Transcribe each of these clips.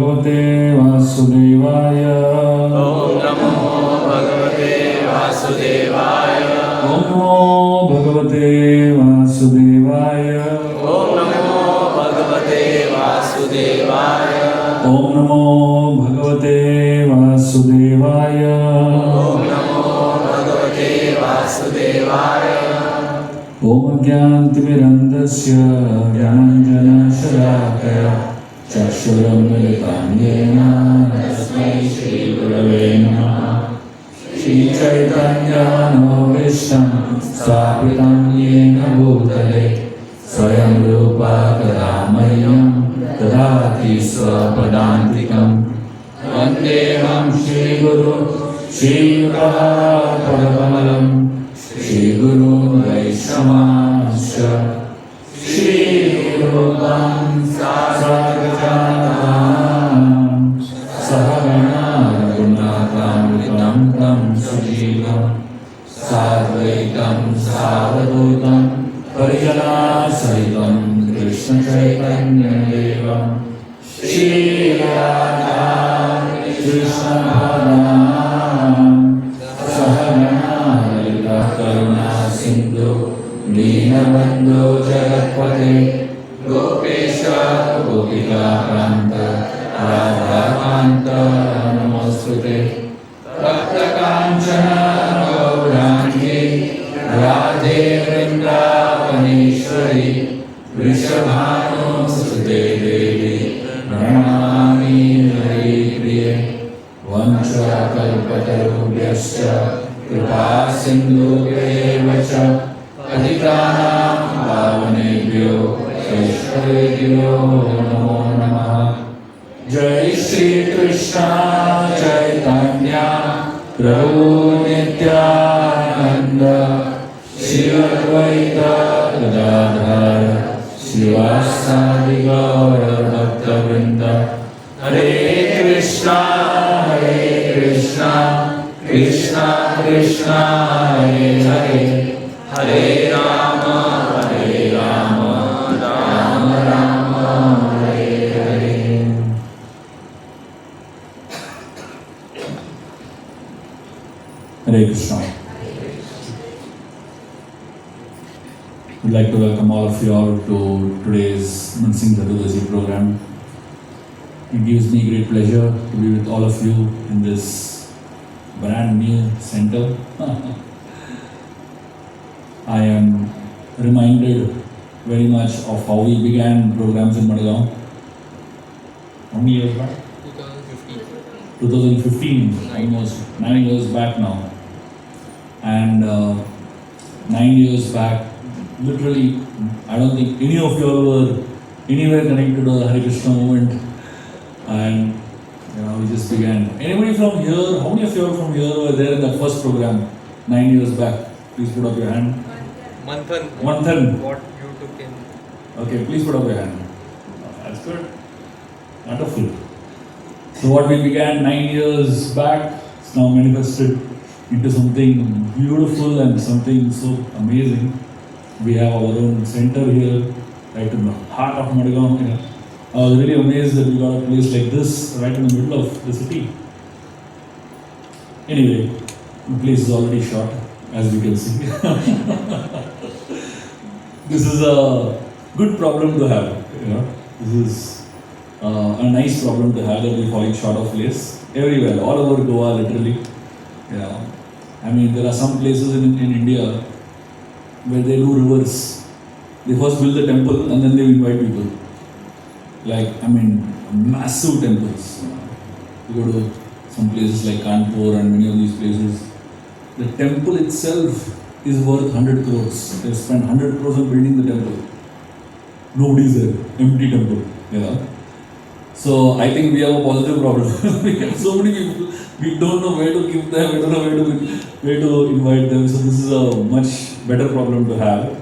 Bhagavate Vasudevaya. Om Namo Bhagavate Vasudevaya. Om Namo Bhagavate Vasudevaya. Om Namo Bhagavate Vasudevaya. Om Namo Bhagavate Vasudevaya. Om Namo Bhagavate Vasudevaya. Om Gyantimirandasya Gyananjana Shalakaya Chakshuram Militam Yena Tasmai Shri Gurave Namaha. Shri Chaitanya Manobhishtam Sthapitam Yena Bhutale Swayam Rupa Kadamayam Tadati Swapadantikam Vandeham Shri Guru Shri Padakamalam Shri Guru Vaishnavasya Shri Rupam Sarvajanam Sahagana Raghunathamritam Tam Sajivam Sarvaitam Savadutam Parijana Sahitam Krishna Chaitanya Devam Shri Radha Krishna Bharam Sahagana Karuna Sindhu Deenabandhu Jagatpate Gopesha Gopika Kanta Radha Kanta Namostute Tapta Kanchana Gaurangi Radhe Vrindavaneshwari Vrishabhanu Sute Devi Pranamami Hari Priye Vancha Kalpatarubhyascha Kripa Sindhubhyeva cha Patitanam Pavanebhyo Vaishnavebhyo Namo Namaha. Jai Shri Krishna Chaitanya Prabhu Nityananda Shri Advaita Gadadhara Srivasadi Gaura Bhaktavrinda. Hare Krishna Krishna Krishna Hare Hare Hare Rama Rama Rama Hare Hare. Hare Krishna. We'd like to welcome all of you all to today's Mansingh Prabhuji program. It gives me great pleasure to be with all of you in this brand new center. I am reminded very much of how we began programs in Margao. How many years back? 2015, almost 9 years back now. And 9 years back, literally, I don't think any of you all were anywhere connected to the Hare Krishna movement. And we just began. Anybody from here, how many of you are from here were there in the first program 9 years back? Please put up your hand. Manthan. What you took in. Okay, please put up your hand. That's good. Wonderful. So what we began 9 years back is now manifested into something beautiful and something so amazing. We have our own center here, right in the heart of Margao. I was really amazed that we got a place like this right in the middle of the city. Anyway, the place is already short, as we can see. This is a good problem to have. This is a nice problem to have that we're falling short of place everywhere, all over Goa, literally. I mean, there are some places in India where they do reverse. They first build the temple and then they invite people. Massive temples. You go to some places like Kanpur and many of these places. The temple itself is worth 100 crores. They spent 100 crores on building the temple. Nobody's there. Empty temple. So I think we have a positive problem. We have so many people. We don't know where to give them. We don't know where to invite them. So this is a much better problem to have.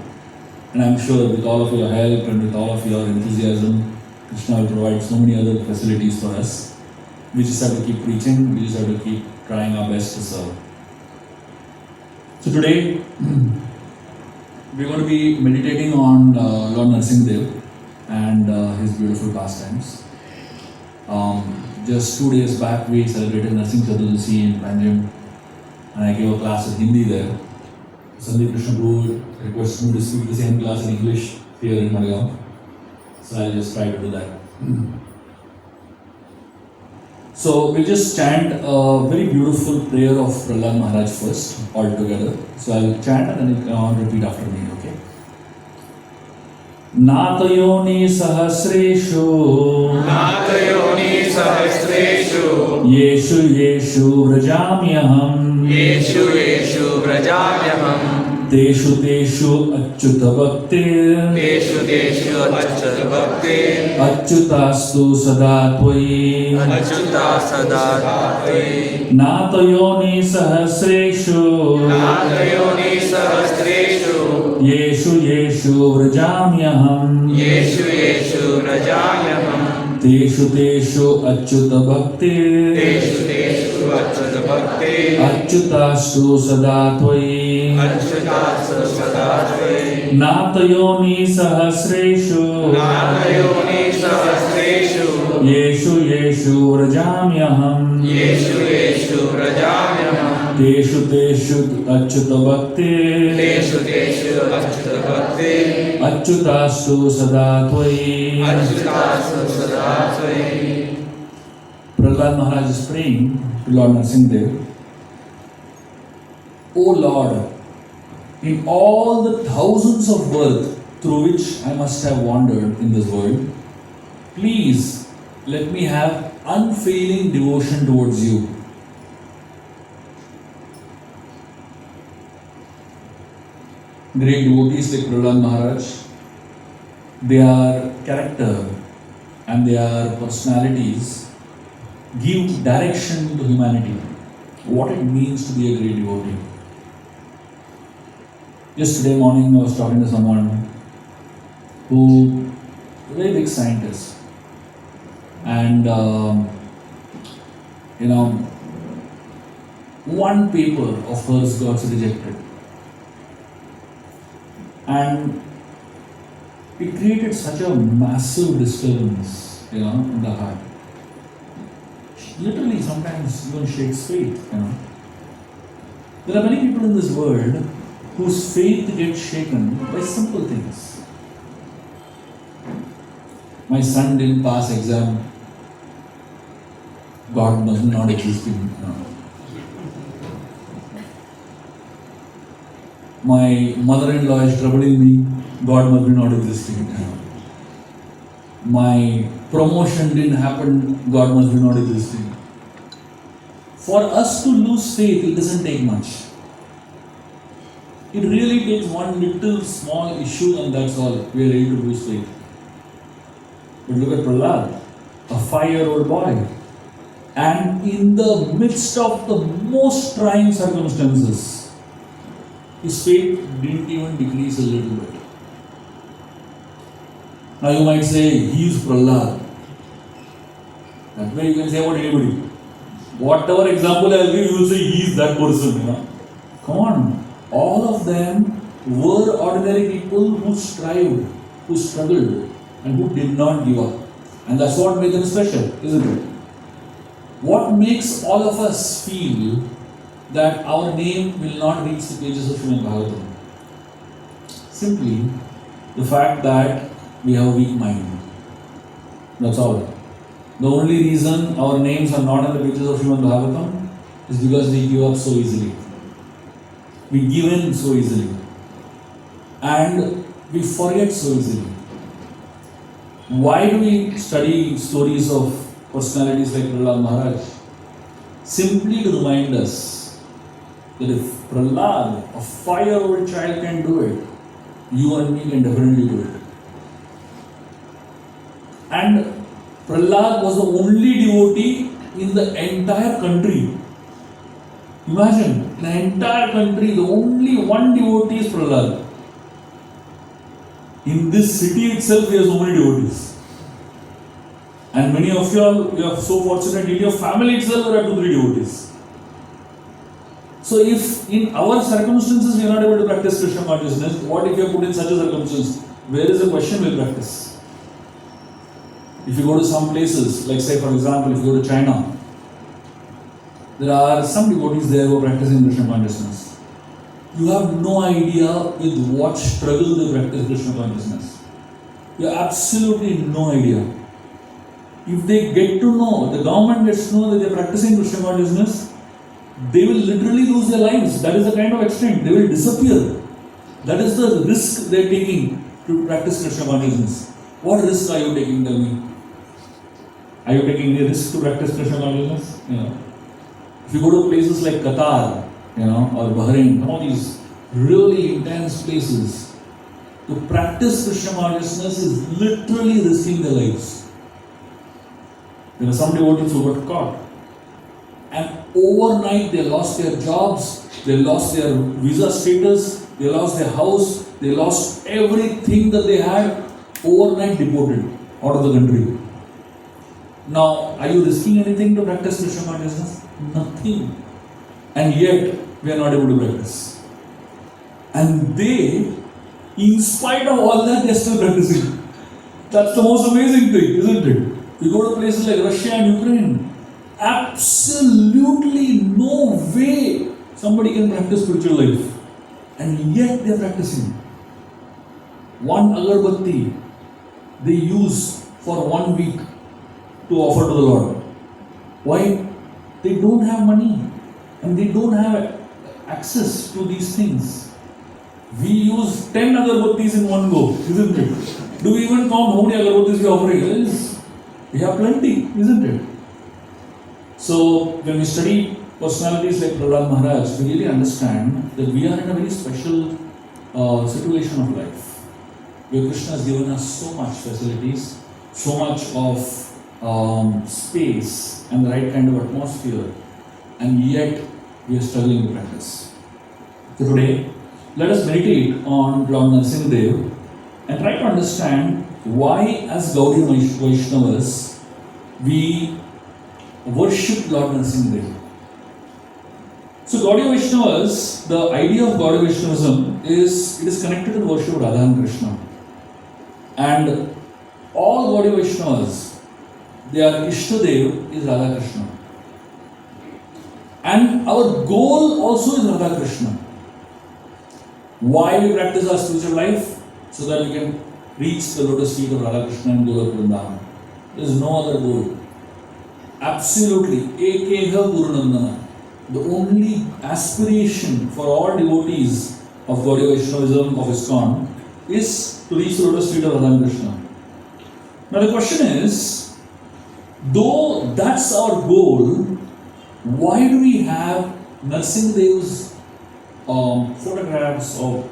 And I'm sure with all of your help and with all of your enthusiasm, Krishna will provide so many other facilities for us. We just have to keep preaching, we just have to keep trying our best to serve. So today, we're going to be meditating on Lord Narsimha Dev and his beautiful pastimes. Just 2 days back, we celebrated Nursing Chaturdashi in Panjim, and I gave a class in Hindi there. Sandeep Krishna Prabhu requested me to speak the same class in English here in Margao, so I'll just try to do that. So we'll just chant a very beautiful prayer of Prahlad Maharaj first, all together. So I'll chant and then you can repeat after me, okay? Natayoni sahasreshu Yeshu Yeshu vrajamyaham Yeshu vrajamyaham Teshu Teshu Achyuta Bhaktir Achyuta bhakti Achyutastu Sada Tvai Achyuta sada tvai Natayoni sahasreshu Yeshu Yeshu vrajamyaham Yeshu vrajamyaham Teshu Teshu Achyuta Bhaktir Achyuta bhakti Achyutastu Sada Tvai Achyuta sada tvai Natayoni sahasreshu Yeshu Yeshu vrajamyaham Yeshu vrajamyaham Teshu Teshu Achyuta Bhaktir Achyuta bhakti Achyutastu Sada Tvai Achyuta sada tvai Prahlad Maharaj is praying to Lord Narasimhadev, O Lord, in all the thousands of births through which I must have wandered in this world, please let me have unfailing devotion towards you. Great devotees like Prahlad Maharaj, their character and their personalities give direction to humanity, what it means to be a great devotee. Yesterday morning I was talking to someone who, a very big scientist, and one paper of hers got rejected, and it created such a massive disturbance, in the heart. Literally, sometimes even shakes faith, There are many people in this world whose faith gets shaken by simple things. My son didn't pass exam. God must not exist. My mother-in-law is troubling me. God must be not existing. My promotion didn't happen. God must be not existing. For us to lose faith, it doesn't take much. It really takes one little small issue and that's all. We are ready to lose faith. But look at Prahlad, a 5-year-old boy. And in the midst of the most trying circumstances, his faith didn't even decrease a little bit. Now you might say, he is Prahlad. That way you can say about anybody. Whatever example I will give, you will say, he is that person. Come on. All of them were ordinary people who strived, who struggled, and who did not give up. And that's what made them special, isn't it? What makes all of us feel that our name will not reach the pages of Srimad Bhagavatam? Simply the fact that we have a weak mind. That's all. The only reason our names are not on the pages of Srimad Bhagavatam is because we give up so easily. We give in so easily. And we forget so easily. Why do we study stories of personalities like Prahlad Maharaj? Simply to remind us that if Prahlad, a 5-year-old child, can do it, you and me can definitely do it. And Prahlad was the only devotee in the entire country. Imagine, in the entire country, the only one devotee is Prahlad. In this city itself, we have so many devotees. And many of you are so fortunate, in your family itself, there are 2-3 devotees. So if in our circumstances we are not able to practice Krishna consciousness, what if you are put in such a circumstance? Where is the question we'll practice? If you go to some places, like say for example, if you go to China, there are some devotees there who are practicing Krishna consciousness. You have no idea with what struggle they practice Krishna consciousness. You have absolutely no idea. If they get to know, the government gets to know that they are practicing Krishna consciousness, they will literally lose their lives. That is the kind of extent. They will disappear. That is the risk they are taking to practice Krishna consciousness. What risk are you taking, tell me? Are you taking any risk to practice Krishna consciousness? If you go to places like Qatar, or Bahrain, all these really intense places, to practice Krishna consciousness is literally risking their lives. Some devotees who got caught, and overnight they lost their jobs, they lost their visa status, they lost their house, they lost everything that they had, overnight deported out of the country. Now, are you risking anything to practice Krishna consciousness? Nothing. And yet, we are not able to practice. And they, in spite of all that, they are still practicing. That's the most amazing thing, isn't it? You go to places like Russia and Ukraine, absolutely no way somebody can practice spiritual life. And yet they are practicing. One agarbatti they use for 1 week to offer to the Lord. Why? They don't have money and they don't have access to these things. We use 10 agarbattis in one go, isn't it? Do we even count how many agarbattis we are offering? We have plenty, isn't it? So when we study personalities like Prahlad Maharaj, we really understand that we are in a very special situation of life, where Krishna has given us so much facilities, so much of space and the right kind of atmosphere, and yet we are struggling to practice. So today, let us meditate on Lord Narasimhadev and try to understand why, as Gaudiya Vaishnavas, we worship Lord Narasimhadev. So Gaudiya Vaishnavas, the idea of Gaudiya Vaishnavism is, it is connected to the worship of Radha and Krishna. And all Gaudiya Vaishnavas, their Ishtadev is Radha Krishna. And our goal also is Radha Krishna. Why we practice our spiritual life? So that we can reach the lotus feet of Radha Krishna and Golok Vrindavan. There is no other goal. Absolutely. Ekeha Gurunandana. The only aspiration for all devotees of Gaudiya Vaishnavism, of ISKCON, is to reach the lotus feet of Radha Krishna. Now the question is, though that's our goal, why do we have Narasimhadev's photographs of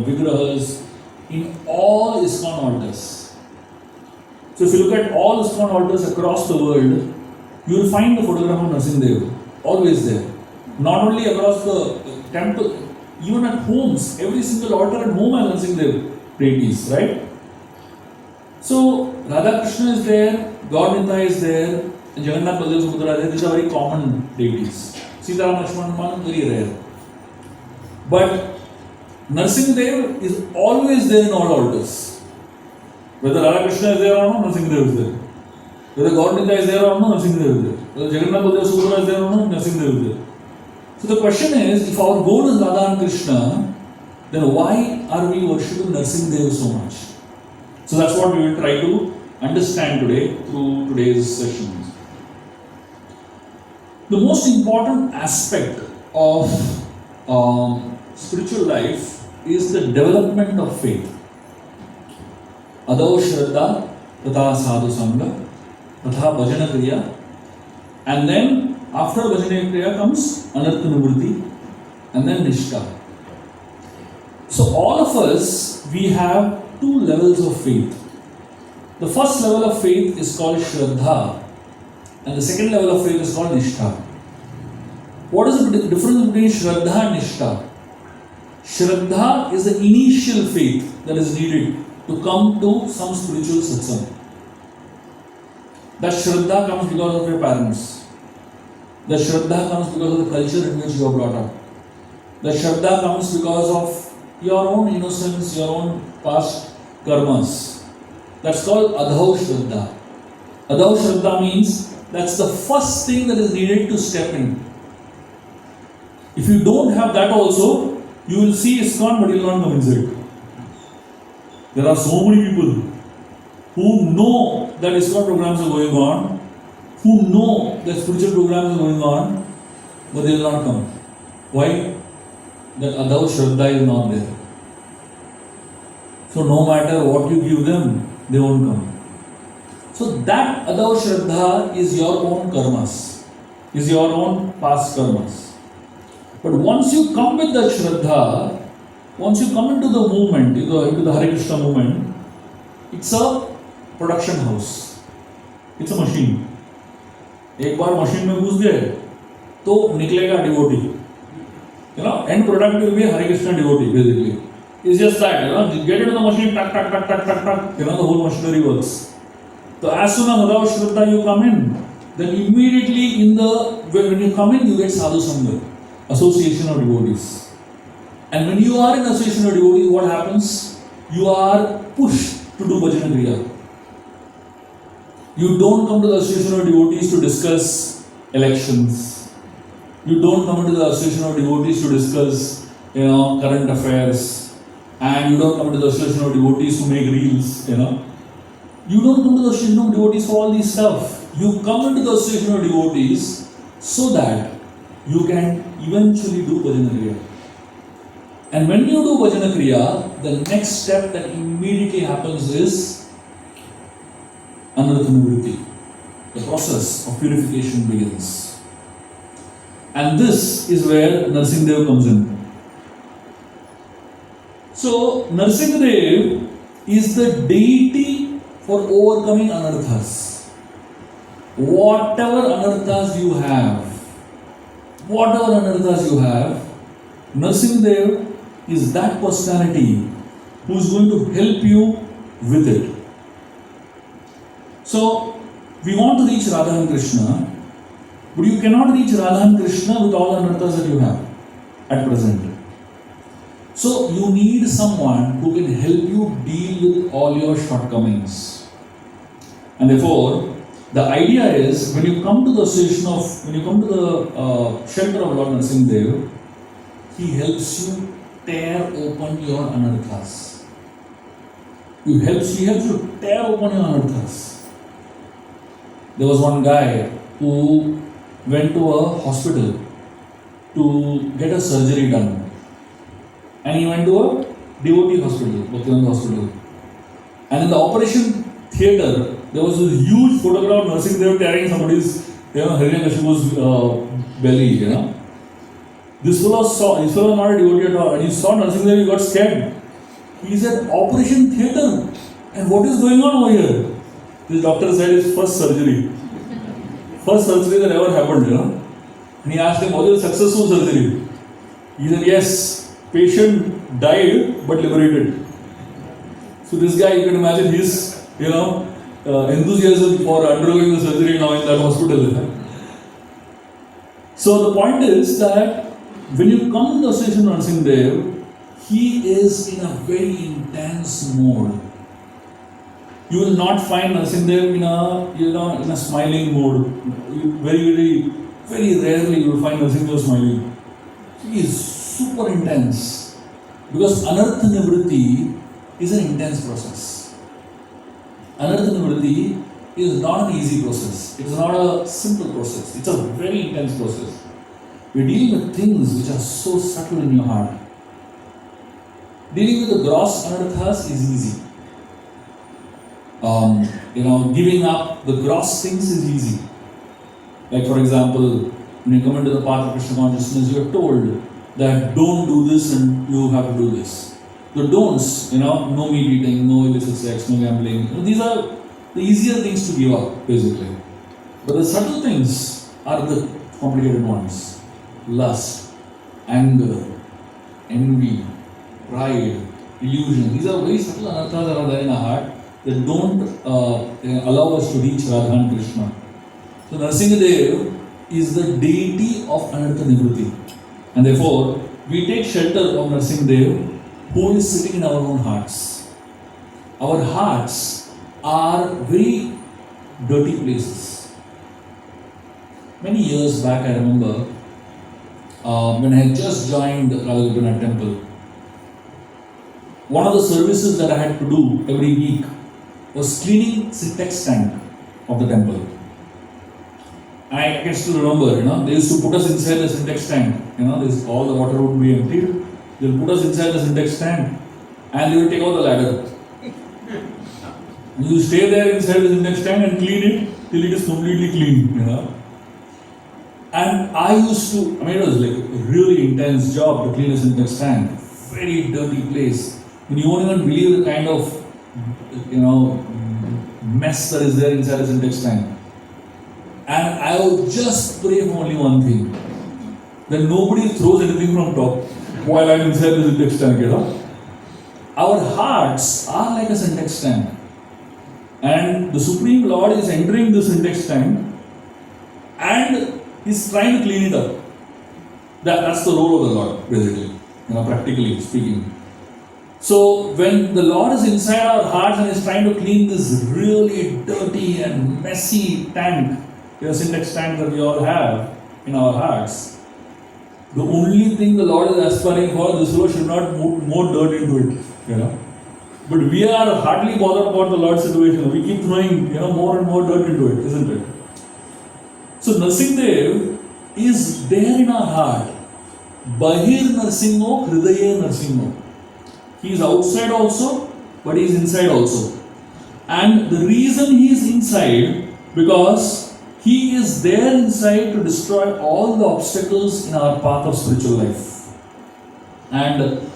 vigrahas in all ISKCON altars? So if you look at all ISKCON altars across the world, you will find the photograph of Narasimhadev always there. Not only across the temple, even at homes, every single altar at home has Narasimhadev deities, right? So Radha Krishna is there, God Nitya is there, and Jagannath Baldev Subhadra is there. These are very common deities. Sita Ram Lakshmana Hanuman, very rare. But Narasimhadev is always there in all altars. Whether Radha Krishna is there or not, Narasimhadev is there. Whether God Nitya is there or not, Narasimhadev is there. Whether Jagannath Baldev Subhadra is there or not, Narasimhadev is there. So the question is, if our goal is Radha and Krishna, then why are we worshipping Narasimhadev so much? So that's what we will try to understand today through today's session. The most important aspect of spiritual life is the development of faith. Adho Shraddha, Tatha Sadhu Sangha, Tatha Bhajana Kriya, and then after Bhajana Kriya comes Anartha Nivritti, and then Nishtha. So all of us, we have two levels of faith. The first level of faith is called Shraddha, and the second level of faith is called Nishtha. What is the difference between Shraddha and Nishtha? Shraddha is the initial faith that is needed to come to some spiritual satsang. That Shraddha comes because of your parents. That Shraddha comes because of the culture in which you are brought up. That Shraddha comes because of your own innocence, your own past karmas. That's called Adho Shraddha. Adav Shraddha means that's the first thing that is needed to step in. If you don't have that also, you will see ISKCON but you will not come inside. There are so many people who know that ISKCON programs are going on, who know that spiritual programs are going on, but they will not come. Why? That Adav Shraddha is not there. So no matter what you give them, they won't come. So that Adav Shraddha is your own karmas, is your own past karmas. But once you come with that Shraddha, once you come into the movement, into the Hare Krishna movement, it's a production house. It's a machine. एक बार machine में घुस गए तो निकलेगा devotee. End product will be Hare Krishna devotee basically. It's just that, get into the machine, tuck, tuck, tuck, tuck, tuck, tuck, the whole machinery works. So as soon as Adav Shraddha you come in, then immediately when you come in, you get sadhu sangha, association of devotees. And when you are in association of devotees, what happens? You are pushed to do bhajana kriya. You don't come to the association of devotees to discuss elections. You don't come into the association of devotees to discuss, current affairs, and you don't come to the association of devotees to make reels, You don't come to the association of devotees for all these stuff. You come into the association of devotees so that you can eventually do bhajana kriya. And when you do bhajana kriya, the next step that immediately happens is anartha nivritti. The process of purification begins. And this is where Narsimhadev comes in. So, Narsimhadev is the deity for overcoming anarthas. Whatever anarthas you have, Narsimhadev is that personality who is going to help you with it. So, we want to reach Radha and Krishna, but you cannot reach Radha and Krishna with all the anarthas that you have at present. So you need someone who can help you deal with all your shortcomings. And therefore, the idea is when you come to the shelter of Lord Narsimhadev, he helps you tear open your anarthas. He helps you tear open your anarthas. There was one guy who went to a hospital to get a surgery done. And he went to a devotee hospital, Bhaktivinoda hospital. And in the operation theatre, there was a huge photograph of Narsimhadev tearing somebody's, Hiranyakashipu's belly, This fellow was not a devotee at all. And he saw Narsimhadev, he got scared. He said, operation theatre? And what is going on over here? This doctor said it's first surgery. First surgery that ever happened, And he asked him, was it a successful surgery? He said, yes. Patient died but liberated. So this guy, you can imagine his, enthusiasm for undergoing the surgery now in that hospital. So the point is that when you come to the association of Narsimhadev, he is in a very intense mode. You will not find Narsimhadev in a smiling mode. Very, very, very rarely you will find Narsimhadev smiling. He is super intense, because anartha nivritti is an intense process. Anartha nivritti is not an easy process. It is not a simple process. It's a very intense process. We're dealing with things which are so subtle in your heart. Dealing with the gross anarthas is easy. Giving up the gross things is easy. Like for example, when you come into the path of Krishna consciousness, you are told that don't do this and you have to do this. The don'ts, no meat eating, no illicit sex, no gambling. These are the easier things to give up, basically. But the subtle things are the complicated ones. Lust, anger, envy, pride, illusion. These are very subtle anarthas that are there in our heart that don't allow us to reach Radha and Krishna. So Narsimhadev is the deity of anartha nivritti. And therefore, we take shelter of Narsimhadev, who is sitting in our own hearts. Our hearts are very dirty places. Many years back, I remember when I had just joined Radha Temple, one of the services that I had to do every week was cleaning syntax tank of the temple. I can still remember, they used to put us inside the syntax tank. All the water would be emptied. They'll put us inside the syntax tank and they will take out the ladder. You stay there inside the syntax tank and clean it till it is completely clean. And I used to, it was like a really intense job to clean a syntax tank. Very dirty place. And you won't even believe the kind of, mess that is there inside a syntax tank. And I would just pray for only one thing, that nobody throws anything from top while I'm inside the syntax tank. Our hearts are like a syntax tank. And the Supreme Lord is entering the syntax tank and He's trying to clean it up. That's the role of the Lord, basically, practically speaking. So when the Lord is inside our hearts and is trying to clean this really dirty and messy tank, syntax tank that we all have in our hearts, the only thing the Lord is aspiring for, this Lord should not put more dirt into it. But we are hardly bothered about the Lord's situation. We keep throwing more and more dirt into it, isn't it? So Narsimdev is there in our heart. Bahir Narsimho, Hridaya Narsimho. He is outside also, but he is inside also. And the reason he is inside, because he is there inside to destroy all the obstacles in our path of spiritual life. And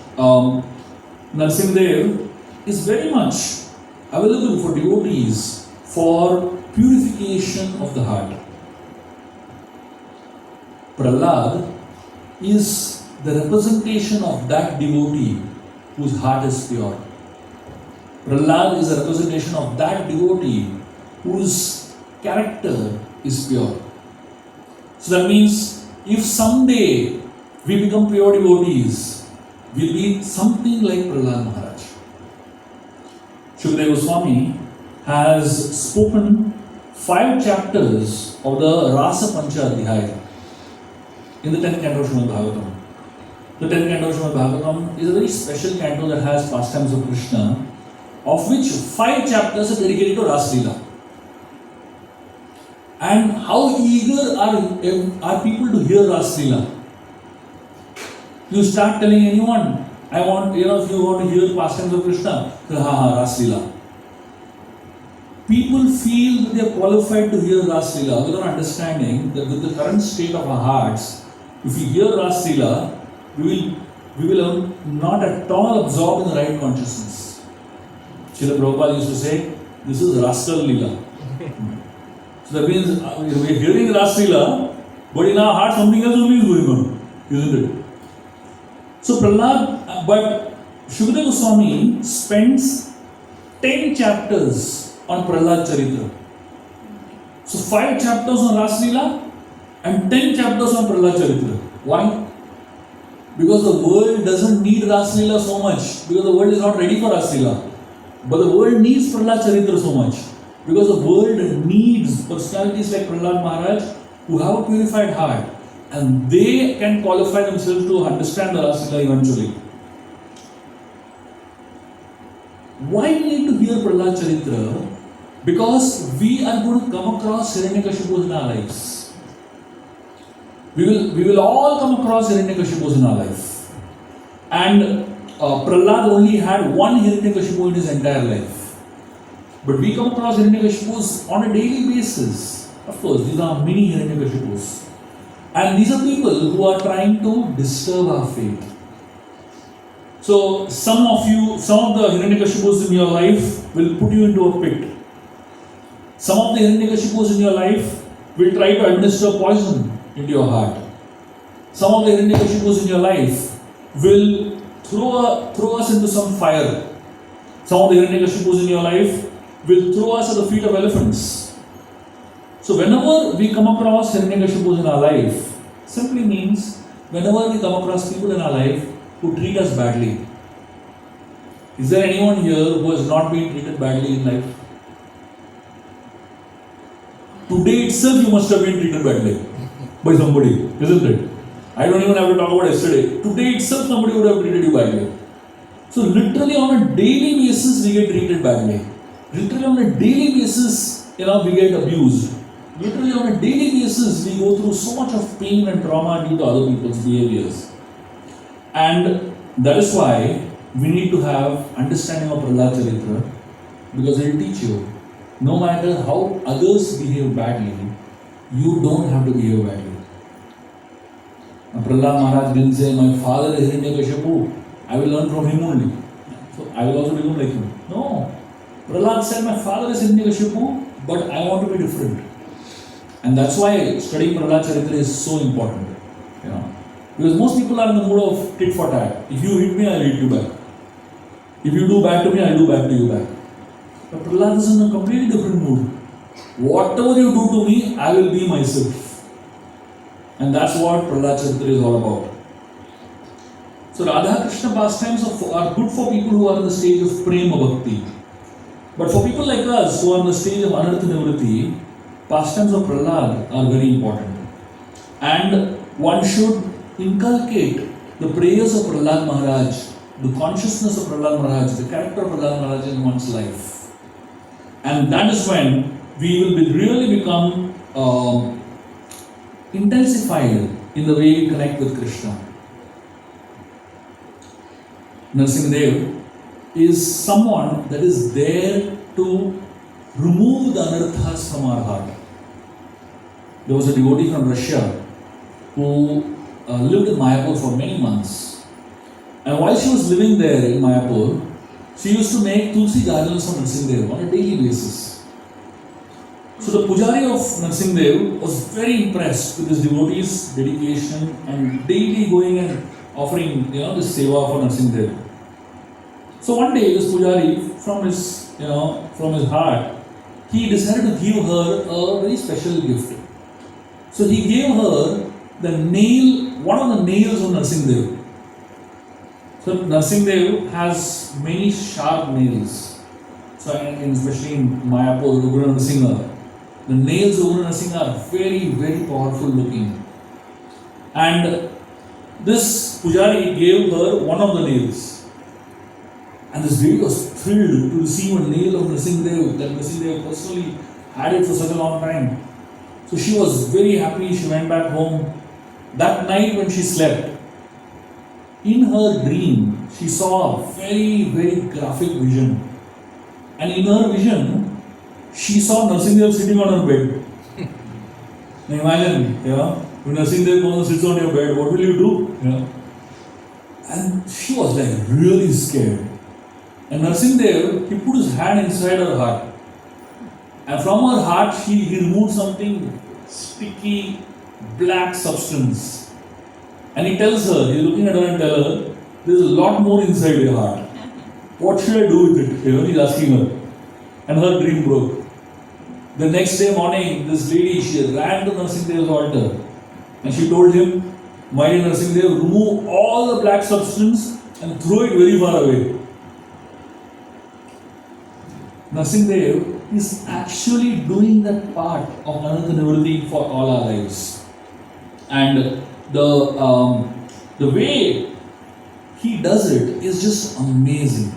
Narsimdev is very much available for devotees for purification of the heart. Prahlad is the representation of that devotee whose heart is pure. Prahlad is a representation of that devotee whose character is pure. So that means if someday we become pure devotees, we'll be something like Prahlad Maharaj. Shubha Goswami has spoken 5 chapters of the Rasa Pancha Adhyaya in the 10th canto of Srimad Bhagavatam. The 10th canto of Srimad Bhagavatam is a very special canto that has pastimes of Krishna, of which 5 chapters are dedicated to Ras Leela. And how eager are people to hear Ras Leela? You start telling anyone, I want, if you want to hear pastimes of Krishna, Ras Leela. People feel that they are qualified to hear Ras Leela without understanding that with the current state of our hearts, if we hear Ras Leela, we will not at all absorb in the right consciousness. Srila Prabhupada used to say, this is Rascal Leela. So that means we are hearing Ras Leela, but in our heart something else only is going on, isn't it? So Prahlad, but Shubha Goswami spends 10 chapters on Prahlad Charitra. So 5 chapters on Ras Leela and 10 chapters on Prahlad Charitra. Why? Because the world doesn't need Ras Leela so much, because the world is not ready for Ras Leela. But the world needs Prahlad Charitra so much, because the world needs personalities like Prahlad Maharaj who have a purified heart, and they can qualify themselves to understand the Ras Leela eventually. Why we need to hear Prahlad Charitra? Because we are going to come across Hiranyakashipus in our lives. We will all come across Hiranyakashipus in our life. And Prahlad only had one Hiranyakashipu in his entire life. But we come across Hiranyakashipus on a daily basis. Of course, these are many Hiranyakashipus. And these are people who are trying to disturb our faith. So some of the Hiranyakashipus in your life will put you into a pit. Some of the Hiranyakashipus in your life will try to administer poison into your heart. Some of the Hiranyakashipus in your life will throw us into some fire. Some of the Hiranyakashipus in your life will throw us at the feet of elephants. So whenever we come across Hiranyakashipus in our life, simply means whenever we come across people in our life who treat us badly. Is there anyone here who has not been treated badly in life? today itself you must have been treated badly by somebody, isn't it? I don't even have to talk about yesterday. Today itself somebody would have treated you badly. So literally on a daily basis we get treated badly. Literally on a daily basis, we get abused. Literally on a daily basis we go through so much of pain and trauma due to other people's behaviors. And that is why we need to have understanding of Prahlad Charitra, because it will teach you, no matter how others behave badly, you don't have to behave badly. Now, Prahlad Maharaj didn't say, my father is Hiranyakashipu, I will learn from him only. So I will also become like him. No. Prahlad said, my father is Hiranyakashipu, but I want to be different. And that's why studying Prahlad Charitra is so important. Because most people are in the mood of tit for tat. If you hit me, I will hit you back. If you do bad to me, I will do bad to you back. But Prahlad is in a completely different mood. Whatever you do to me, I will be myself. And that's what Prahlad Charitra is all about. So Radha Krishna pastimes are good for people who are in the stage of Prema Bhakti. But for people like us who are in the stage of Anartha Nivritti, pastimes of Prahlad are very important. And one should inculcate the prayers of Prahlad Maharaj, the consciousness of Prahlad Maharaj, the character of Prahlad Maharaj in one's life. And that is when we will really become intensified in the way we connect with Krishna. Narsimhadev is someone that is there to remove the anarthas from our heart. There was a devotee from Russia who lived in Mayapur for many months. And while she was living there in Mayapur, she used to make tulsi garlands for Narsimhadev on a daily basis. So the pujari of Narsimhadev was very impressed with his devotee's dedication and daily going and offering, this seva for Narsimhadev. So one day, this pujari, from his heart, he decided to give her a very special gift. So he gave her one of the nails of Narsimhadev. So Narsimhadev has many sharp nails. So especially in Mayapur, Guru Narsimha, the nails of Guru Narsimha are very, very powerful looking. And this pujari gave her one of the nails. And this lady was thrilled to receive a nail of Narsimhadev, that Narsimhadev personally had it for such a long time. So she was very happy. She went back home. That night when she slept, in her dream, she saw a very, very graphic vision. And in her vision, she saw Narsimhadev sitting on her bed. Now imagine, when Narsimhadev comes and sits on your bed, what will you do? And she was like really scared. And Narsimhadev, he put his hand inside her heart. And from her heart, he removed something sticky, black substance. And he tells her, he's looking at her and tells her, there's a lot more inside your heart. What should I do with it? He's asking her. And her dream broke. The next day morning, this lady, she ran to Narsimhadev's altar. And she told him, my dear Narsimhadev, remove all the black substance and throw it very far away. Narsimhadev is actually doing that part of Anartha Nivritti for all our lives. And the way he does it is just amazing.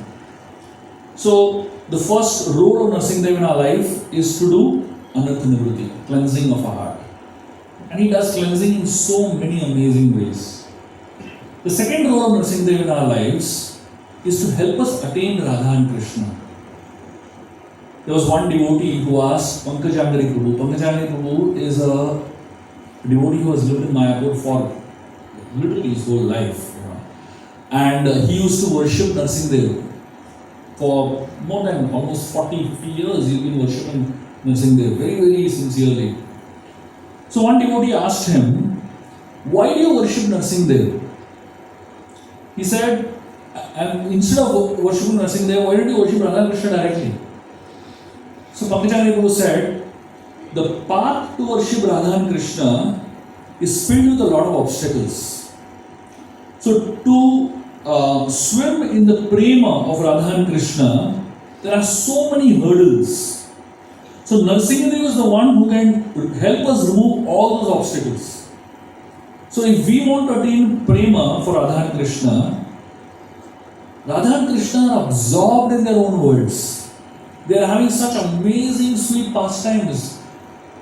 So the first role of Narsimhadev in our life is to do Anartha Nivritti, cleansing of our heart. And he does cleansing in so many amazing ways. The second role of Narsimhadev in our lives is to help us attain Radha and Krishna. There was one devotee who asked Pankajangari Prabhu. Pankajangari Prabhu is a devotee who has lived in Mayapur for literally his whole life. And he used to worship Narsimhadev. For more than almost 40 years, he's been worshipping Narsimhadev very, very sincerely. So one devotee asked him, why do you worship Narsimhadev? He said, and instead of worshipping Narsimhadev, why don't you worship Radha Krishna directly? So Pankajangari Prabhu said, the path to worship Radha and Krishna is filled with a lot of obstacles. So to swim in the prema of Radha and Krishna, there are so many hurdles. So So Narsingadev is the one who can help us remove all those obstacles. So if we want to attain prema for Radha and Krishna, Radha and Krishna are absorbed in their own worlds. They are having such amazing sweet pastimes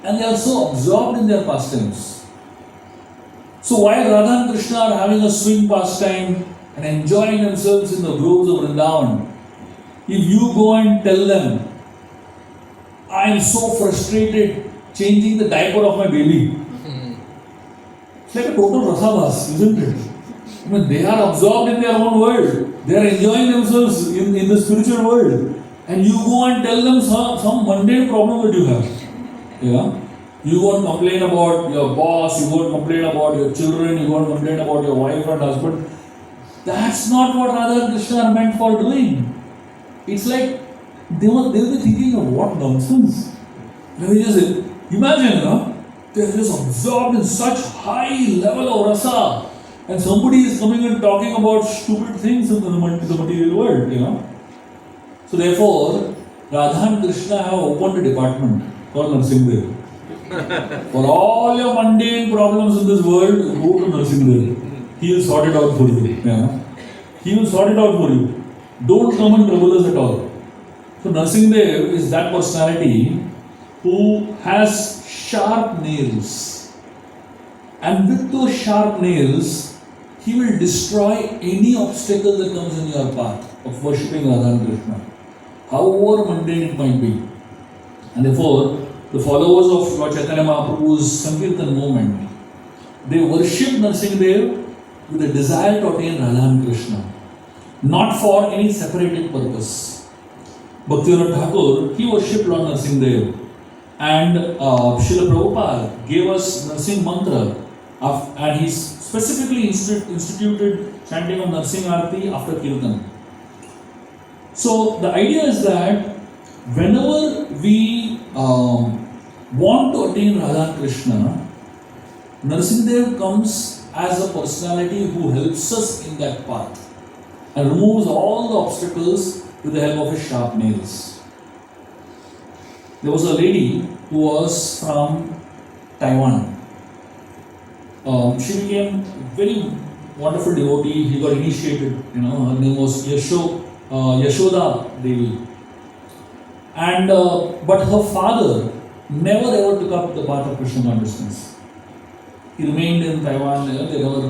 and they are so absorbed in their pastimes. So while Radha and Krishna are having a swing pastime and enjoying themselves in the groves of Vrindavan, if you go and tell them, I am so frustrated changing the diaper of my baby. It's like a total rasabas, isn't it? I mean, they are absorbed in their own world. They are enjoying themselves in the spiritual world. And you go and tell them some mundane problem that you have. Yeah? You go and complain about your boss, you go and complain about your children, you go and complain about your wife and husband. That's not what Radha and Krishna are meant for doing. It's like they will be thinking of what nonsense. Let me just say, imagine, they're just absorbed in such high level of rasa, and somebody is coming and talking about stupid things in the material world, So therefore, Radha and Krishna have opened a department called Narsingadev. For all your mundane problems in this world, go to Narsingadev. He will sort it out for you. He will sort it out for you. Don't come and trouble us at all. So Narsingadev is that personality who has sharp nails. And with those sharp nails, he will destroy any obstacle that comes in your path of worshipping Radha and Krishna, however mundane it might be. And therefore, the followers of Lord Chaitanya Mahaprabhu's Sankirtan movement, they worship Narsingadev with a desire to attain Radha and Krishna, not for any separated purpose. Bhaktivinoda Thakur, he worshipped Lord Narsingadev, and Srila Prabhupada gave us Narsing mantra, and he specifically instituted chanting of Narsing Arati after Kirtan. So the idea is that whenever we want to attain Radha Krishna, Narsingadev comes as a personality who helps us in that path and removes all the obstacles with the help of his sharp nails. There was a lady who was from Taiwan. She became a very wonderful devotee. He got initiated. Her name was Yashoda Devi. And but her father never ever took up the path of Krishna consciousness. He remained in Taiwan. They never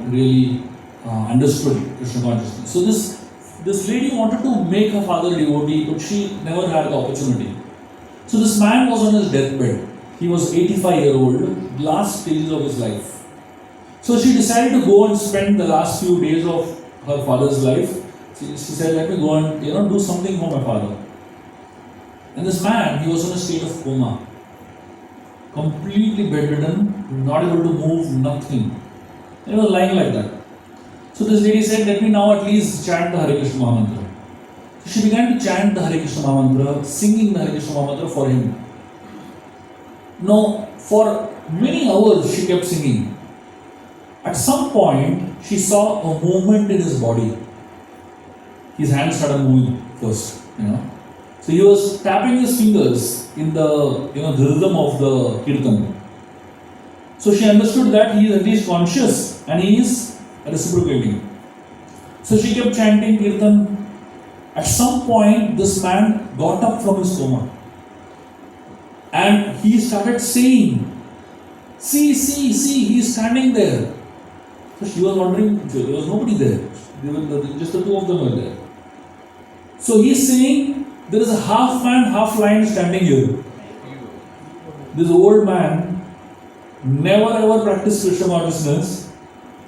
really understood Krishna consciousness. So this lady wanted to make her father a devotee, but she never had the opportunity. So this man was on his deathbed. He was 85-year-old, last stages of his life. So she decided to go and spend the last few days of her father's life. She said, let me go and do something for my father. And this man, he was in a state of coma, completely bedridden, not able to move, nothing. And he was lying like that. So this lady said, let me now at least chant the Hare Krishna Mahamantra. So she began to chant the Hare Krishna Mahamantra, singing the Hare Krishna Mahamantra for him. Now, for many hours she kept singing. At some point, she saw a movement in his body. His hands started moving first, So he was tapping his fingers in the, the rhythm of the kirtan. So she understood that he is at least conscious and he is reciprocating. So she kept chanting kirtan. At some point, this man got up from his coma. And he started saying, see, he is standing there. So she was wondering, there was nobody there. Just the two of them were there. So he is saying, there is a half man, half lion standing here. This old man never ever practiced Krishna consciousness.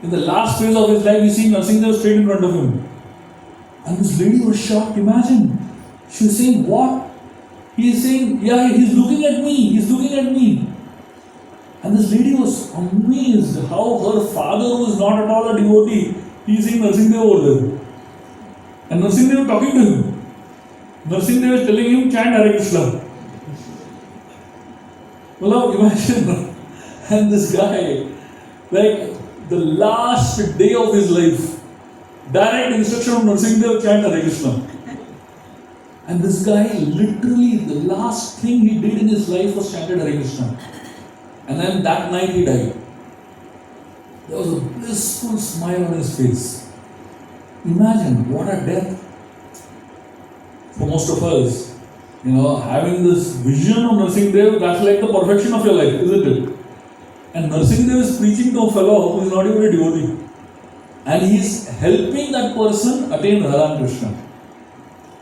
In the last phase of his life, he seeing Narsingadev straight in front of him. And this lady was shocked. Imagine. She was saying, what? He is saying, yeah, he's looking at me. And this lady was amazed how her father, who is not at all a devotee, he is seeing Narsingadev over there. And Narsingadev talking to him. Narsingadev is telling him, chant Hare Krishna. Well, imagine. And this guy, like the last day of his life, direct instruction of Narsingadev, chant Hare Krishna. And this guy, literally, the last thing he did in his life was chanted Hare Krishna. And then that night he died. There was a blissful smile on his face. Imagine what a death. For most of us, having this vision of Narsingh Dev, that's like the perfection of your life, isn't it? And Narsingh Dev is preaching to a fellow who is not even a devotee. And he is helping that person attain Radha and Krishna.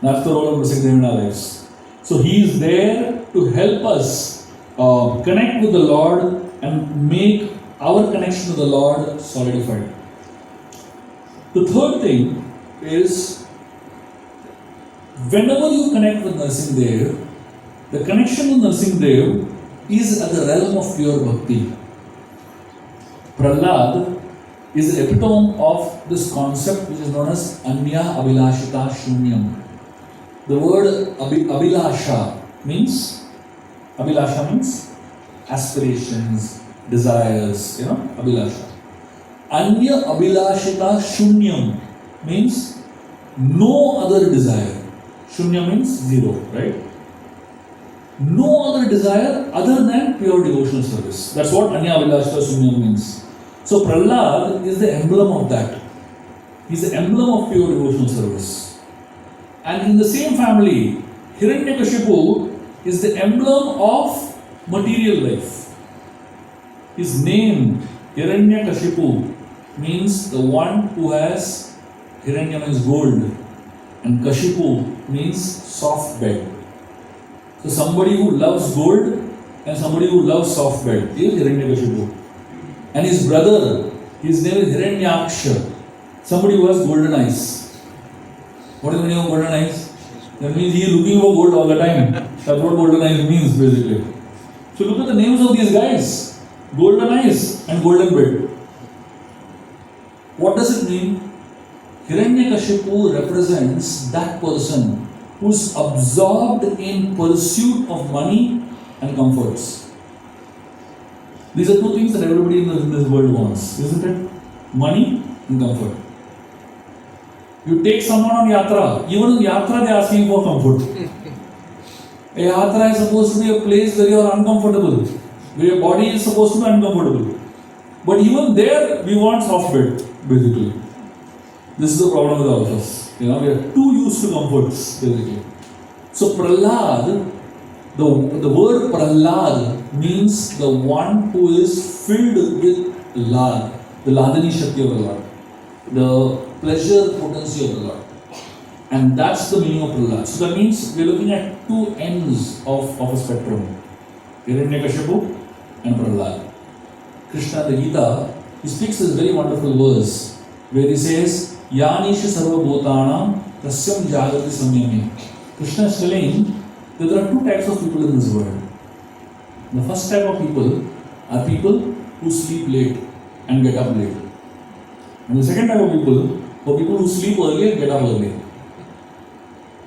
That's the role of Narsingh Dev in our lives. So he is there to help us connect with the Lord and make our connection with the Lord solidified. The third thing is, whenever you connect with Narsingh Dev, the connection with Narsingh Dev is at the realm of pure bhakti. Prahlad is the epitome of this concept which is known as Anya Abhilashita Shunyam. The word Abhilasha means aspirations, desires, Abhilasha. Anya Abhilashita Shunyam means no other desire. Shunya means zero, right? No other desire other than pure devotional service. That's what Anya Abhilashita Shunyam means. So Prahlad is the emblem of that. He's the emblem of pure devotional service. And in the same family, Hiranyakashipu is the emblem of material life. His name, Hiranyakashipu, means the one who has, Hiranya means gold, and Kashipu means soft bed. So somebody who loves gold and somebody who loves soft bed is Hiranyakashipu. And his brother, his name is Hiranyaksha, somebody who has golden eyes. What is the meaning of golden eyes? That means he is looking for gold all the time. That's what golden eyes means basically. So look at the names of these guys. Golden eyes and golden bed. What does it mean? Hiranyakashipu represents that person who is absorbed in pursuit of money and comforts. These are two things that everybody in this world wants, isn't it? Money and comfort. You take someone on yatra, even in yatra they are asking for comfort. A yatra is supposed to be a place where you are uncomfortable, where your body is supposed to be uncomfortable. But even there, we want soft bed, basically. This is the problem with all of us. We are too used to comforts, basically. So Prahlad, the word Prahlad means the one who is filled with Lad, the Ladani Shakti of the Lord, the pleasure potency of the Lord. And that's the meaning of Prahlad. So that means we are looking at two ends of a spectrum. Hiranyakashipu and Prahlad. Krishna in the Gita, he speaks this very wonderful verse where he says, Yanisha sarva bhutanam tasyam jagati samyami. Krishna is telling that there are two types of people in this world. The first type of people are people who sleep late and get up late. And the second type of people are people who sleep early and get up early.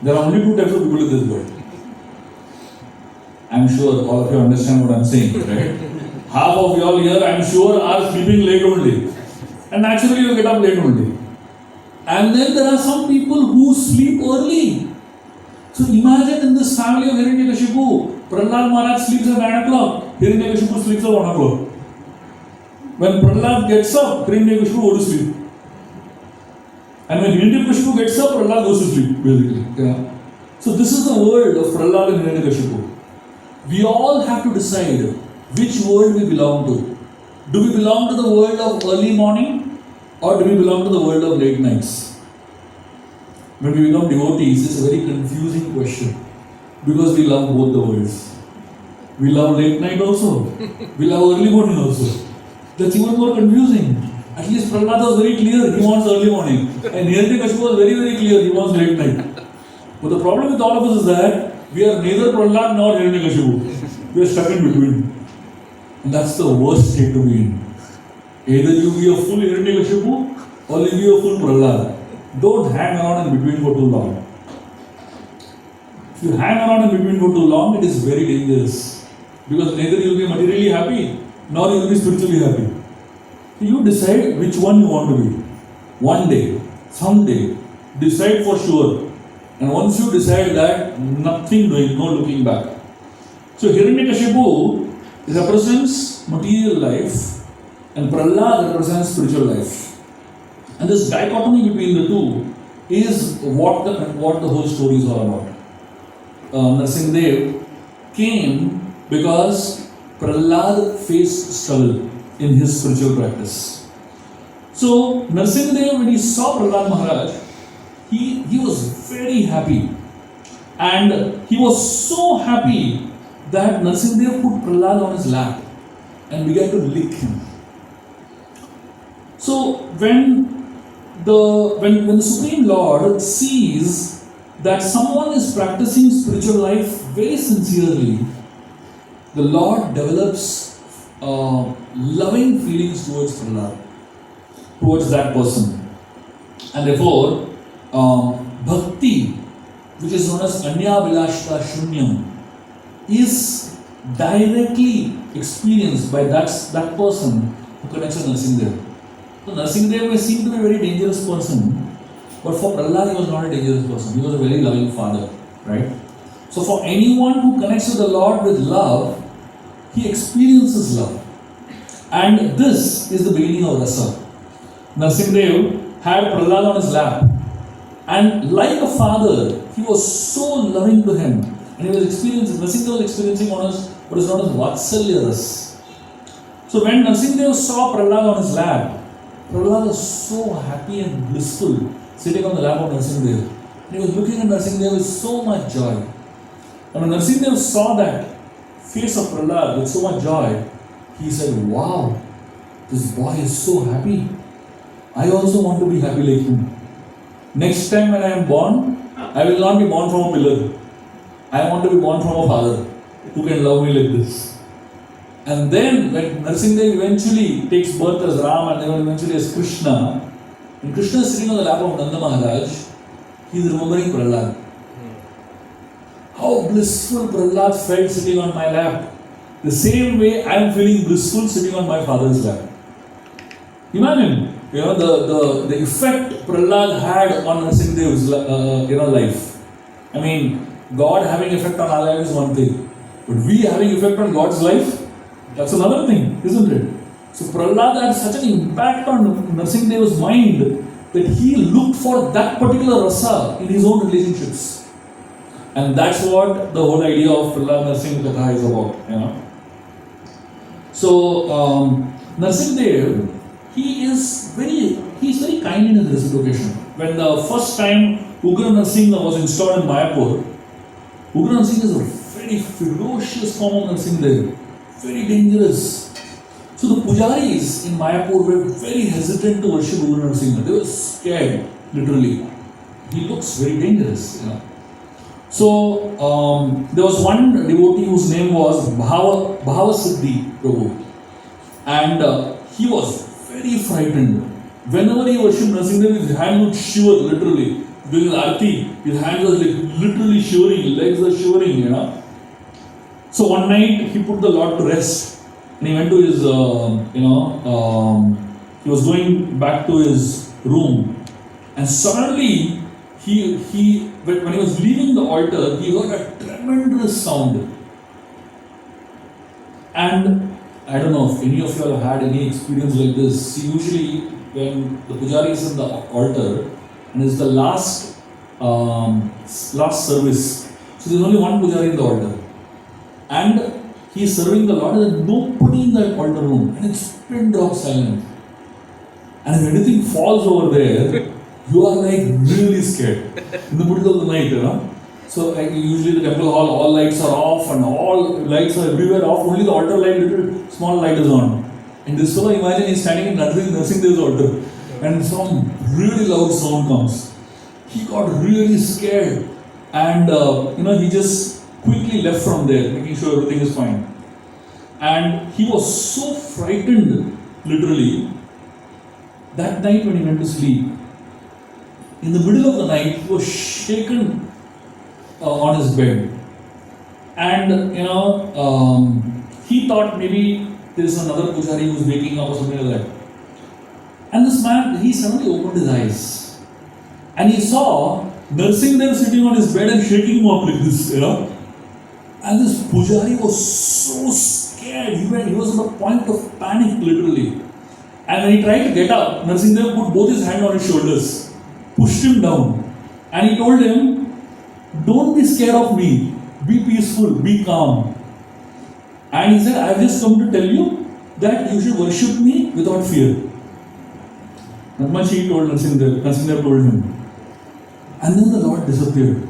There are only two types of people in this world. I'm sure all of you understand what I'm saying, right? Half of you all here, I'm sure, are sleeping late only. And naturally you get up late only. And then there are some people who sleep early. So imagine in this family of Hiranyakashipu, Prahlad Maharaj sleeps at 9 o'clock, Hiranyakashipu sleeps at 1 o'clock. When Prahlad gets up, Hiranyakashipu goes to sleep. And when Hiranyakashipu gets up, Prahlad goes to sleep, basically. Yeah. So this is the world of Prahlad and Hiranyakashipu. We all have to decide which world we belong to. Do we belong to the world of early morning or do we belong to the world of late nights? When we become devotees, it's a very confusing question because we love both the worlds. We love late night also. We love early morning also. That's even more confusing. At least Prahlad was very clear, he wants early morning. And Hiranyakashipu was very, very clear, he wants late night. But the problem with all of us is that we are neither Prahlad nor Hiranyakashipu. We are stuck in between. And that's the worst state to be in. Either you be a full Hiranyakashipu or you be a full Prahlad. Don't hang around in between for too long. If you hang around in between for too long, it is very dangerous. Because neither you will be materially happy, nor you will be spiritually happy. So you decide which one you want to be. One day, someday, decide for sure. And once you decide that, nothing doing, no looking back. So Hiranyakashipu represents material life and Prahlad represents spiritual life. And this dichotomy between the two is what the whole story is all about. Nrsimhadev came because Prahlad faced struggle in his spiritual practice. So Nrsimhadev, when he saw Prahlad Maharaj, he was very happy. And he was so happy that Nrsimhadev put Prahlad on his lap and began to lick him. So when the Supreme Lord sees that someone is practicing spiritual life very sincerely, the Lord develops loving feelings towards Prahlad, towards that person. And therefore, bhakti, which is known as Anya Vilashta Shunyam, is directly experienced by that person who connects with Nrsimhadev. So Nrsimhadev may seem to be a very dangerous person, but for Prahlad he was not a dangerous person. He was a very loving father, right? So for anyone who connects with the Lord with love, he experiences love. And this is the beginning of rasa. Nrsimhadev had Prahlad on his lap, and like a father, he was so loving to him, and he was experiencing, Nrsimhadev was experiencing what is known as Vatsalya Ras. So when Nrsimhadev saw Prahlad on his lap, Prahlad was so happy and blissful sitting on the lap of Nrsimhadev. And he was looking at Nrsimhadev with so much joy. And when Nrsimhadev saw that face of Prahlad with so much joy, he said, "Wow, this boy is so happy. I also want to be happy like him. Next time when I am born, I will not be born from a pillar. I want to be born from a father who can love me like this." And then when Nrsimhadev eventually takes birth as Ram and then eventually as Krishna, when Krishna is sitting on the lap of Nanda Maharaj, he is remembering Prahlad. How blissful Prahlad felt sitting on my lap. The same way I am feeling blissful sitting on my father's lap. Imagine, the effect Prahlad had on Nrsimhadev's life. I mean, God having effect on our life is one thing, but we having effect on God's life, that's another thing, isn't it? So Prahlad had such an impact on Nrsimhadev's mind that he looked for that particular rasa in his own relationships. And that's what the whole idea of Prahlad Nrsimha Katha is about. So Nrsimhadev, he's very kind in his reciprocation. When the first time Ugra Nrsimha was installed in Mayapur, Ugra Nrsimha is a very ferocious form of Nrsimhadev, very dangerous. So the pujaris in Mayapur were very hesitant to worship Ugra Nrsimha. They were scared, literally. He looks very dangerous. So there was one devotee whose name was Bhava Siddhi Prabhu, and he was very frightened. Whenever he worshipped Nrsimhadev, his hand would shiver literally. During the arati, his hand was like literally shivering, legs were shivering. So one night he put the Lord to rest, and he went to his, he was going back to his room, and suddenly when he was leaving the altar, he heard a tremendous sound. And I don't know if any of you have had any experience like this. Usually, when the pujari is in the altar and it's the last service, so there's only one pujari in the altar, and he is serving the Lord, and there's nobody in that altar room, and it's pin drop silent. And if anything falls over there, you are like really scared in the middle of the night. So usually the temple hall, all lights are off and all lights are everywhere off. Only the altar light, little small light is on. And this fellow, imagine he's standing in Nrsimha's altar, and some really loud sound comes. He got really scared, and he just quickly left from there, making sure everything is fine. And he was so frightened, literally, that night when he went to sleep. In the middle of the night, he was shaken on his bed, and he thought maybe there is another pujari who is waking up or something like that. And this man, he suddenly opened his eyes, and he saw nursing them, sitting on his bed and shaking him up like this, And this Pujari was so scared. He was on the point of panic, literally. And when he tried to get up, Narsinghdev put both his hands on his shoulders, pushed him down, and he told him, "Don't be scared of me. Be peaceful, be calm." And he said, "I've just come to tell you that you should worship me without fear." That much he told Narsinghdev. Narsinghdev told him. And then the Lord disappeared.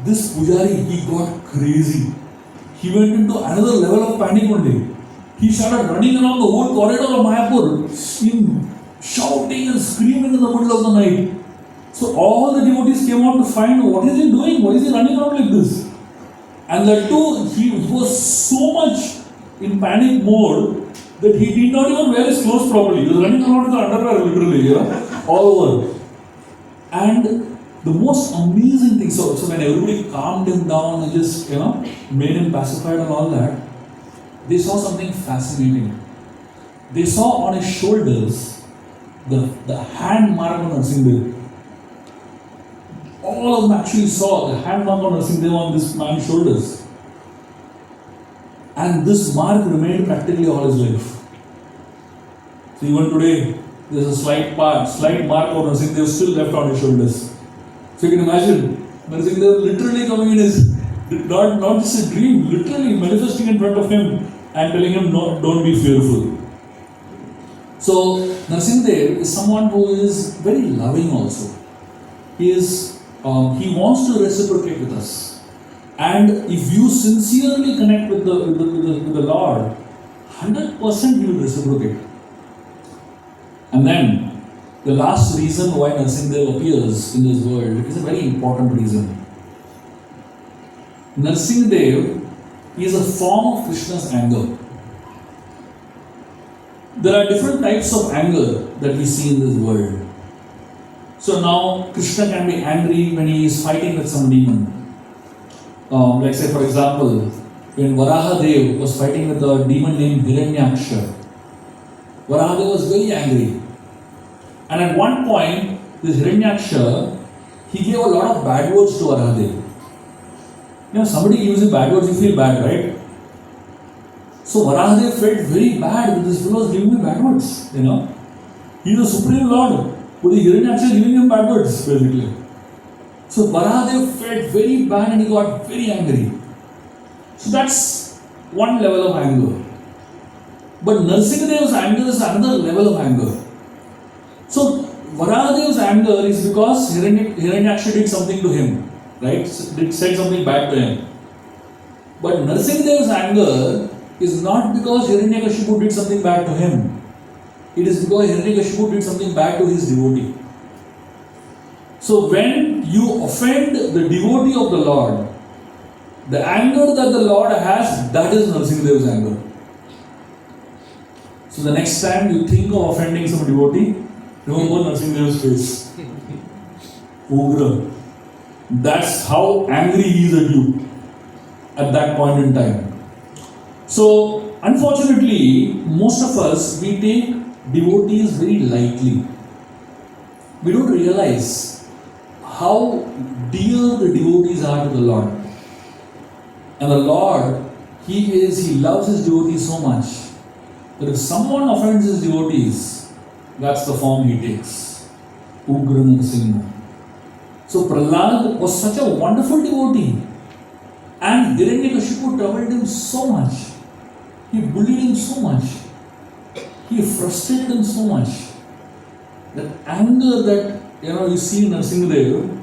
This Pujari, he got crazy. He went into another level of panic one day. He started running around the whole corridor of Mayapur, shouting and screaming in the middle of the night. So all the devotees came out to find what is he doing? Why is he running around like this? And that too, he was so much in panic mode that he did not even wear his clothes properly. He was running around with the underwear literally, all over. And the most amazing thing, so when everybody calmed him down and just, made him pacified and all that, they saw something fascinating. They saw on his shoulders the hand mark on Narsinghdev. All of them actually saw the hand mark on Narsinghdev on this man's shoulders. And this mark remained practically all his life. So even today, there's a slight mark of Narsinghdev still left on his shoulders. So you can imagine, Narsinghdev literally coming in his, not just a dream, literally manifesting in front of him and telling him, "No, don't be fearful." So Narsinghdev is someone who is very loving also. He wants to reciprocate with us. And if you sincerely connect with the Lord, 100% He will reciprocate. And then, the last reason why Narsinghdev appears in this world is a very important reason. Narsinghdev is a form of Krishna's anger. There are different types of anger that we see in this world. So now, Krishna can be angry when he is fighting with some demon. Let's say, for example, when Varahadev was fighting with a demon named Hiranyaksha, Varahadev was very angry. And at one point, this Hiranyaksha, he gave a lot of bad words to Varahadev. Somebody gives you bad words, you feel bad, right? So Varahadev felt very bad that this fellow is giving me bad words, He is the Supreme Lord, but the Hiranyaksha is giving him bad words, basically. So Varahadev felt very bad and he got very angry. So that's one level of anger. But Narsinghadev's anger is another level of anger. So Varahadev's anger is because Hiranyaksha did something to him, right? Said something bad to him. But Narsinghadev's anger is not because Hiranyakashipu did something bad to him. It is because Hiranyakashipu did something bad to his devotee. So when you offend the devotee of the Lord, the anger that the Lord has, that is Narsinghadev's anger. So the next time you think of offending some devotee, remember Narsinghadev's face. Ugra. That's how angry he is at you at that point in time. So, unfortunately, most of us, we take devotees very lightly. We don't realize how dear the devotees are to the Lord. And the Lord, He loves His devotees so much that if someone offends His devotees, that's the form He takes. Ugra Narsingha. So Prahlad was such a wonderful devotee, and Hiranyakashipu troubled him so much. He bullied him so much. He frustrated him so much. That anger that you see in Narsinghdev,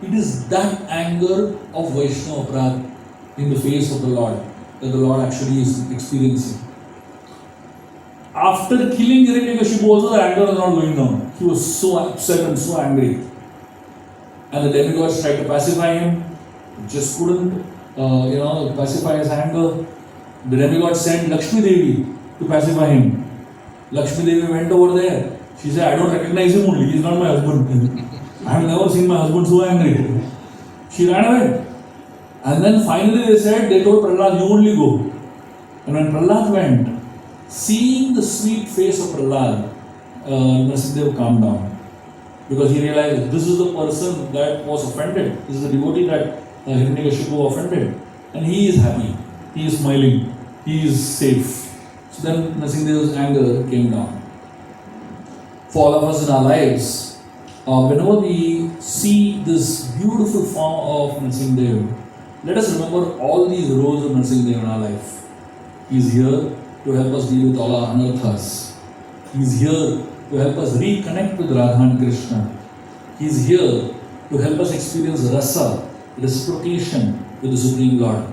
it is that anger of Vaishnava Aparadh in the face of the Lord that the Lord actually is experiencing. After killing Hiranyakashipu also, the anger was not going down. He was so upset and so angry. And the demigods tried to pacify him, just couldn't, pacify his anger. The demigod sent Lakshmi Devi to pacify him. Lakshmi Devi went over there. She said, "I don't recognize him only, he is not my husband. I have never seen my husband so angry." She ran away. And then finally they told Prahlad, "You only go." And when Prahlad went, seeing the sweet face of Prahlad, Narsinghdev calmed down. because he realized this is the person that was offended. This is the devotee that Hiranyakashipu offended, and he is happy, he is smiling, he is safe. So then Nrsimhadeva's anger came down. For all of us in our lives, whenever we see this beautiful form of Nrsimhadev, let us remember all these roles of Nrsimhadev in our life. He is here to help us deal with all our anarthas. He is here to help us reconnect with Radha and Krishna. He is here to help us experience rasa, reciprocation with the Supreme Lord.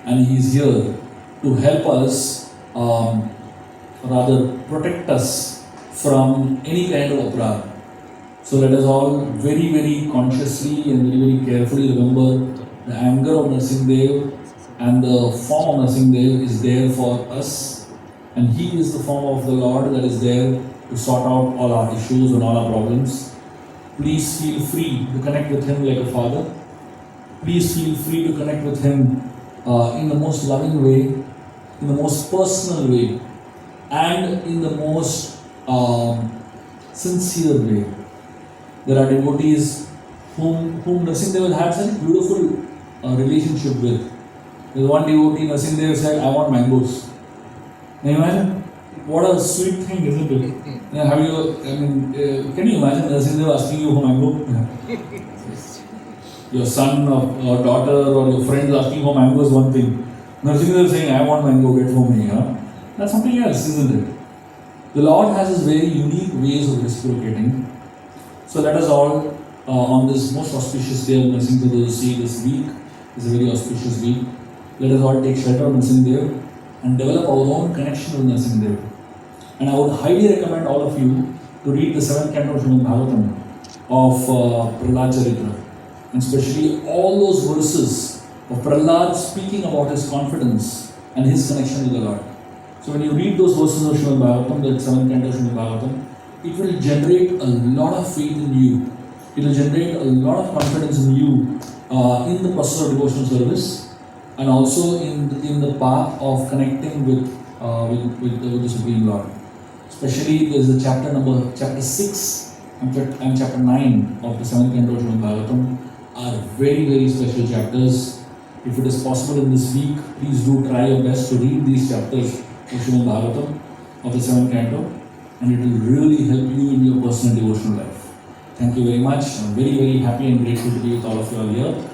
And he is here to help us, rather protect us from any kind of aparadha. So let us all very, very consciously and very, very carefully remember the anger of Nrsimhadev, and the form of Nrsimhadev is there for us, and he is the form of the Lord that is there to sort out all our issues and all our problems. Please feel free to connect with him like a father. Please feel free to connect with him in the most loving way, in the most personal way, and in the most sincere way. There are devotees whom Nrsimhadev had such a beautiful relationship with. There's one devotee, Nrsimhadev said, I want mangoes. Now imagine, what a sweet thing, isn't it? Can you imagine Nrsimhadev asking you for mango? Your son or daughter or your friends asking for mango is one thing. Nrsimhadev saying, I want mango, get for me. That's something else, isn't it? The Lord has his very unique ways of reciprocating. So let us all, on this most auspicious day of Nrsimhadev, this week is a very auspicious week. Let us all take shelter of Nrsimhadev and develop our own connection with Nrsimhadev. And I would highly recommend all of you to read the 7th canto of Srimad Bhagavatam of Prahlad Charitra, and especially all those verses of Prahlad speaking about his confidence and his connection with the Lord. So when you read those verses of Srimad Bhagavatam, that 7th canto of Srimad Bhagavatam, it will generate a lot of faith in you. It will generate a lot of confidence in you in the process of devotional service, and also in the path of connecting with the Supreme Lord. Especially there is a chapter 6 and chapter 9 of the 7th canto of Srimad Bhagavatam are very, very special chapters. If it is possible in this week, please do try your best to read these chapters of Srimad Bhagavatam of the 7th canto, and it will really help you in your personal devotional life. Thank you very much. I'm very, very happy and grateful to be with all of you all here,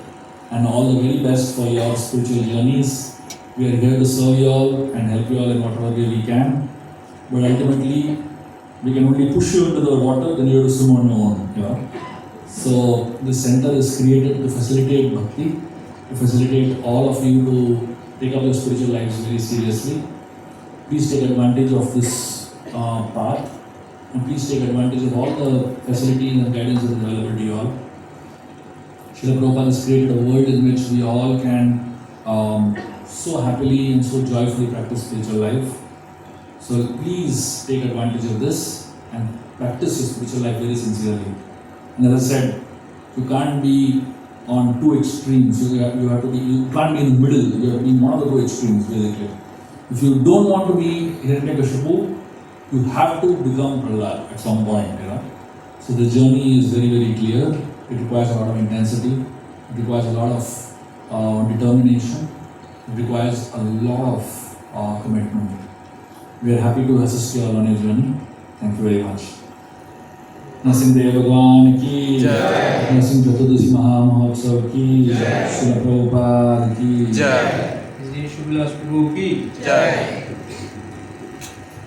and all the very best for your spiritual journeys. We are here to serve you all and help you all in whatever way we can. But ultimately, we can only push you into the water, then you have to swim on your own. So this center is created to facilitate bhakti, to facilitate all of you to take up your spiritual lives very seriously. Please take advantage of this path, and please take advantage of all the facilities and guidance that is available to you all. Srila Prabhupada has created a world in which we all can so happily and so joyfully practice spiritual life. So please take advantage of this and practice your spiritual life very sincerely. And as I said, you can't be on two extremes. You can't be in the middle. You have to be in one of the two extremes, basically. If you don't want to be Hiranyakashipu, you have to become Prahlad at some point. So the journey is very, very clear. It requires a lot of intensity. It requires a lot of determination. It requires a lot of commitment. We are happy to assist you all on your journey. Thank you very much. Nrsimhadev Bhagwan ki Jai. Nrsimha Chaturdashi Mahamahotsav ki Jai. Srila Prabhupada ki Jai. Vilas Prabhu ki Jai.